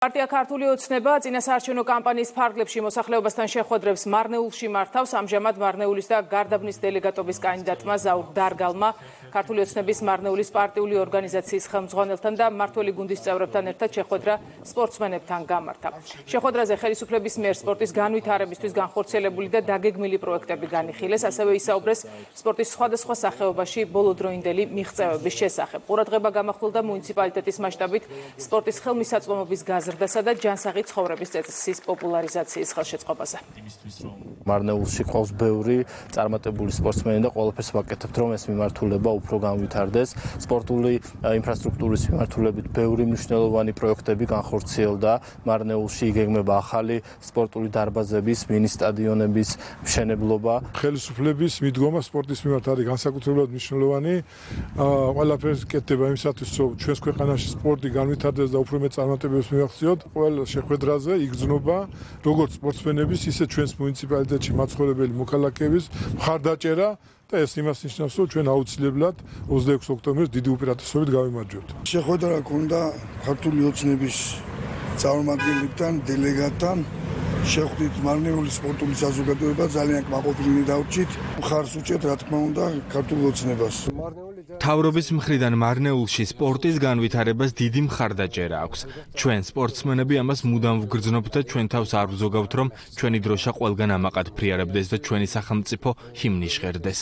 პარტია ქართული ოცნება წინასაარჩევნო კამპანიის ფარგლებში მოსახლეობასთან შეხვედრებს მარნეულში მართავს. ამჟამად მარნეულის და გარდაბნის დელეგატობის კანდიდატმა ზაურ დარგალმა ქართული ოცნების მარნეულის პარტიული ორგანიზაციის ხელმძღვანელთან და მმართველი გუნდის წევრებთან ერთად შეხვედრა სპორტსმენებთან გამართა. შეხვედრაზე ხელისუფლების მიერ სპორტის განვითარებისთვის განხორციელებული და დაგეგმილი პროექტები განიხილეს, ასევე ისაუბრეს სპორტის სხვადასხვა სახეობაში ბოლოდროინდელი მიღწევების შესახებ. ყურადღება გამახვილდა მუნიციპალიტეტის მასშტაბით სპორტის ხელმისაწვდომობის გაზრდასა და ჯანსაღი ცხოვრების წესის პოპულარიზაციის ხელშეწყობაზე. მარნეულში ყავს ბევრი წარმატებული სპორტსმენი და ყველაფერს ვაკეთებთ, რომ ეს მიმართულება უფრო განვითარდეს. სპორტული ინფრასტრუქტურის მიმართულებით ბევრი მნიშვნელოვანი პროექტები განხორციელდა. მარნეულში იგეგმება ახალი სპორტული დარბაზების, მინი სტადიონების მშენებლობა. ხელისუფლების მიდგომა სპორტის მიმართ არის განსაკუთრებულად მნიშვნელოვანი. ყველაფერს კეთდება იმისათვის, რომ ჩვენს ქვეყანაში სპორტი განვითარდეს და უფრო მეტ წარმატებებს მივახციოთ. ყველა შეხვედრაზე იგრძნობა როგორც სპორტსმენების, ისე ჩვენს მუნიციპალიტეტში მაცხოვრებელი მოქალაქეების მხარდაჭერა და ეს იმას ნიშნავს, რომ ჩვენ აუცილებლად 26 ოქტომბერს დიდი უპირატესობით გავიმარჯვებთ. შეხვედრა ჰქონდა ქართული ოცნების წარმომადგენლებთან, დელეგატთან. შეხვდით მარნეულის სპორტული საზოგადოება, ძალიან კმაყოფილნი დავჭით. მხარს უჭერთ, რა თქმა უნდა, ქართულ ოცნებას. მთავრობის მხრიდან მარნეულში სპორტის განვითარებას დიდი მხარდაჭერა აქვს. ჩვენ სპორტსმენები ამას მუდამ ვგრძნობთ და ჩვენ თავს არ ვზოგავთ, რომ ჩვენი დროშა ყველგან ამაყად ფრიარებდეს და ჩვენი სახელმწიფო ჰიმნი ჟღერდეს.